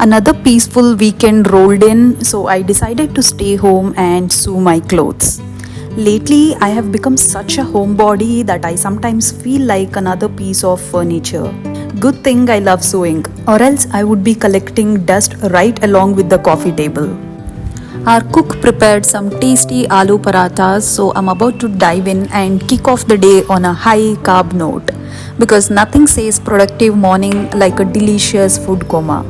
Another peaceful weekend rolled in, so I decided to stay home and sew my clothes. Lately, I have become such a homebody that I sometimes feel like another piece of furniture. Good thing I love sewing, or else I would be collecting dust right along with the coffee table. Our cook prepared some tasty aloo parathas, so I'm about to dive in and kick off the day on a high carb note. Because nothing says productive morning like a delicious food coma.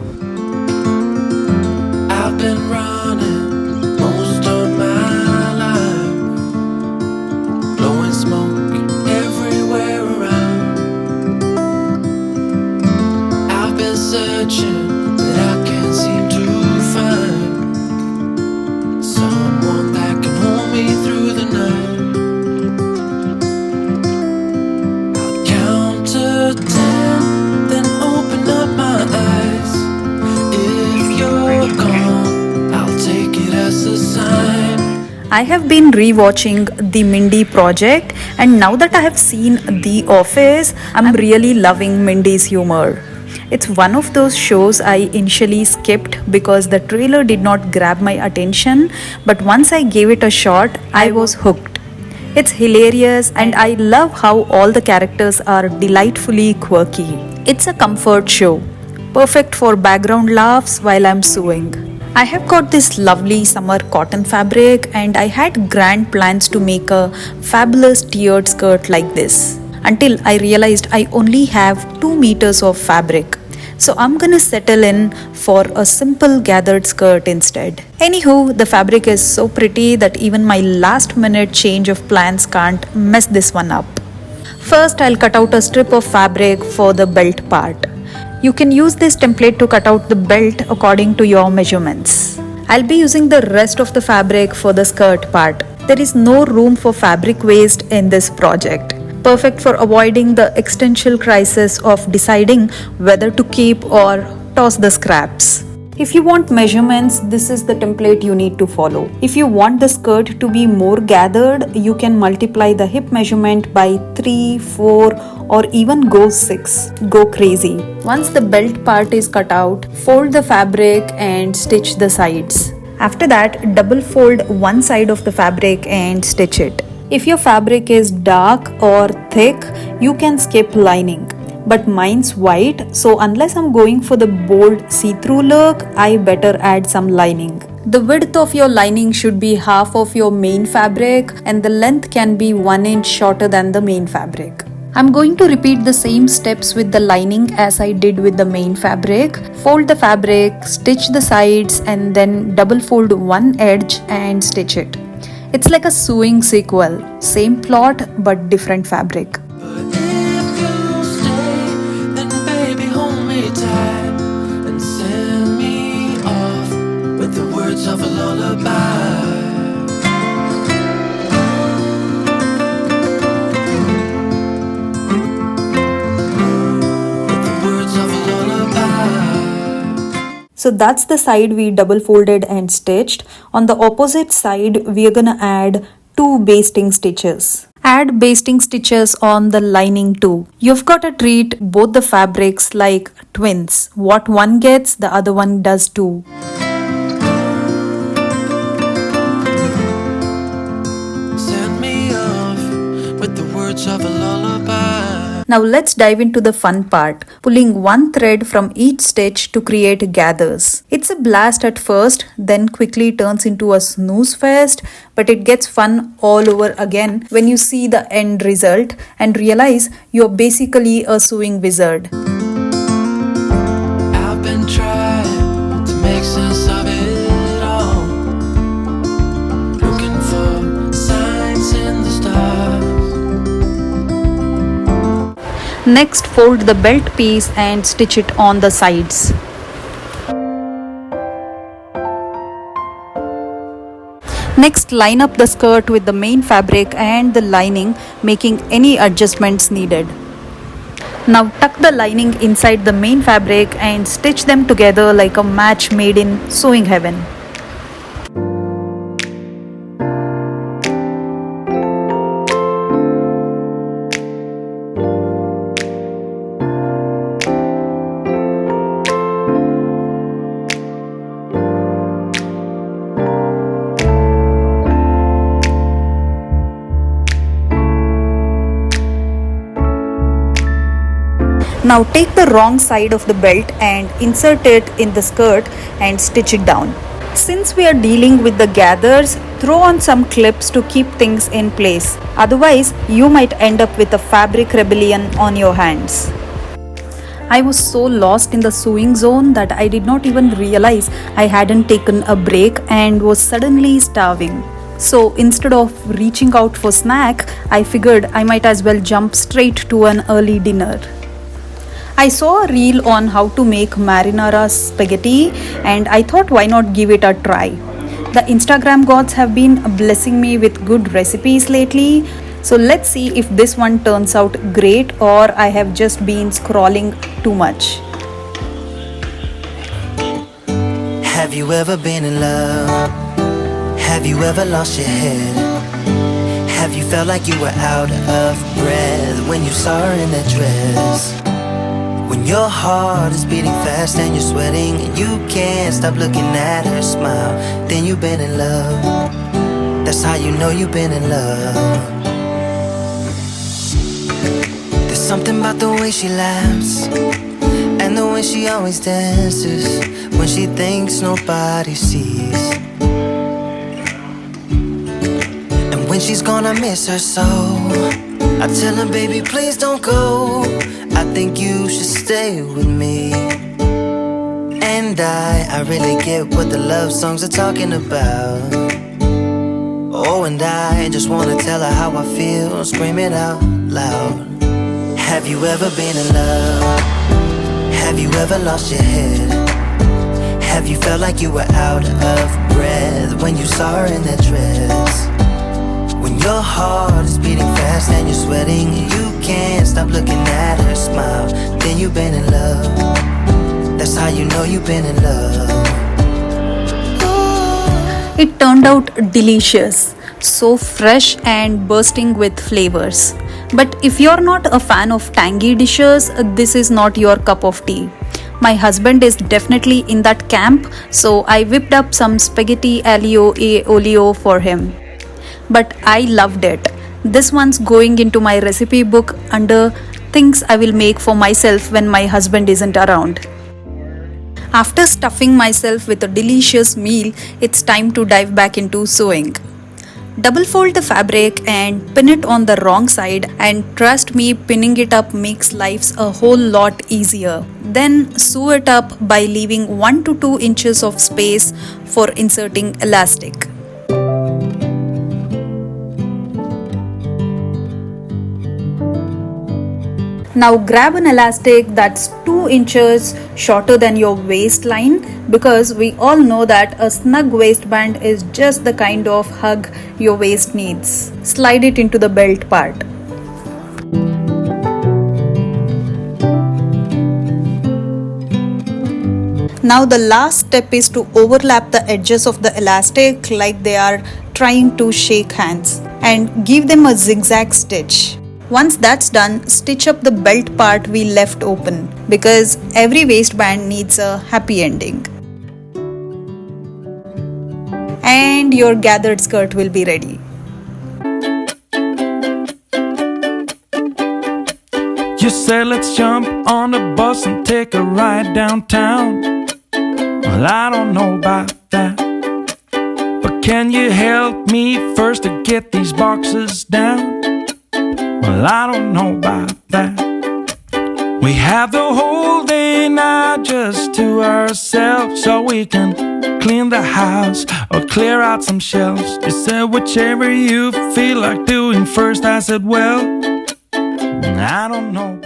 I've been running most of my life, blowing smoke everywhere around. I've been searching, but I can't seem to find someone that can hold me through the night. I'll count to 10, then open up my eyes. If you're gone, I'll take it as a sign. I have been rewatching The Mindy Project, and now that I have seen The Office, I'm really loving Mindy's humor. It's one of those shows I initially skipped because the trailer did not grab my attention, but once I gave it a shot, I was hooked. It's hilarious, and I love how all the characters are delightfully quirky. It's a comfort show, perfect for background laughs while I'm sewing. I have got this lovely summer cotton fabric, and I had grand plans to make a fabulous tiered skirt like this until I realized I only have 2 meters of fabric. So I'm gonna settle in for a simple gathered skirt instead. Anywho, the fabric is so pretty that even my last minute change of plans can't mess this one up. First, I'll cut out a strip of fabric for the belt part. You can use this template to cut out the belt according to your measurements. I'll be using the rest of the fabric for the skirt part. There is no room for fabric waste in this project. Perfect for avoiding the existential crisis of deciding whether to keep or toss the scraps. If you want measurements, this is the template you need to follow. If you want the skirt to be more gathered, you can multiply the hip measurement by 3, 4 or even go 6. Go crazy. Once the belt part is cut out, fold the fabric and stitch the sides. After that, double fold one side of the fabric and stitch it. If your fabric is dark or thick, you can skip lining. But mine's white, so unless I'm going for the bold see-through look, I better add some lining. The width of your lining should be half of your main fabric, and the length can be 1 inch shorter than the main fabric. I'm going to repeat the same steps with the lining as I did with the main fabric. Fold the fabric, stitch the sides, and then double fold one edge and stitch it. It's like a sewing sequel, same plot but different fabric. But if you stay, then baby hold me tight and send me off with the words of a lullaby. With the words of a lullaby. So that's the side we double folded and stitched. On the opposite side, we are gonna add 2 basting stitches. Add basting stitches on the lining too. You've got to treat both the fabrics like twins. What one gets, the other one does too. Send me off with the words of a lullaby. Now let's dive into the fun part, pulling one thread from each stitch to create gathers. It's a blast at first, then quickly turns into a snooze fest, but it gets fun all over again when you see the end result and realize you're basically a sewing wizard. I've been trying to make sense of it all, looking for signs in the stars. Next, fold the belt piece and stitch it on the sides. Next, line up the skirt with the main fabric and the lining, making any adjustments needed. Now tuck the lining inside the main fabric and stitch them together like a match made in sewing heaven. Now take the wrong side of the belt and insert it in the skirt and stitch it down. Since we are dealing with the gathers, throw on some clips to keep things in place. Otherwise, you might end up with a fabric rebellion on your hands. I was so lost in the sewing zone that I did not even realize I hadn't taken a break and was suddenly starving. So instead of reaching out for snack, I figured I might as well jump straight to an early dinner. I saw a reel on how to make marinara spaghetti and I thought why not give it a try. The Instagram gods have been blessing me with good recipes lately. So let's see if this one turns out great or I have just been scrolling too much. Have you ever been in love? Have you ever lost your head? Have you felt like you were out of breath when you saw her in that dress? When your heart is beating fast and you're sweating and you can't stop looking at her smile, then you've been in love. That's how you know you've been in love. There's something about the way she laughs and the way she always dances when she thinks nobody sees. And when she's gone I miss her so. I tell her, baby, please don't go. I think you should stay with me. And I really get what the love songs are talking about. Oh, and I just wanna tell her how I feel, scream it out loud. Have you ever been in love? Have you ever lost your head? Have you felt like you were out of breath when you saw her in that dress? When your heart is beating fast and you're sweating and you can't stop looking at her smile, then you've been in love. That's how you know you've been in love. It turned out delicious, so fresh and bursting with flavors. But if you're not a fan of tangy dishes, this is not your cup of tea. My husband is definitely in that camp, so I whipped up some spaghetti aglio e olio for him. But I loved it. This one's going into my recipe book under things I will make for myself when my husband isn't around. After stuffing myself with a delicious meal, it's time to dive back into sewing. Double fold the fabric and pin it on the wrong side, and trust me, pinning it up makes life a whole lot easier. Then sew it up by leaving 1 to 2 inches of space for inserting elastic. Now grab an elastic that's 2 inches shorter than your waistline, because we all know that a snug waistband is just the kind of hug your waist needs. Slide it into the belt part. Now the last step is to overlap the edges of the elastic like they are trying to shake hands and give them a zigzag stitch. Once that's done, stitch up the belt part we left open, because every waistband needs a happy ending. And your gathered skirt will be ready. You said let's jump on the bus and take a ride downtown. Well, I don't know about that, but can you help me first to get these boxes down? Well, I don't know about that. We have the whole day now just to ourselves, so we can clean the house or clear out some shelves. You said whichever you feel like doing first. I said, well, I don't know.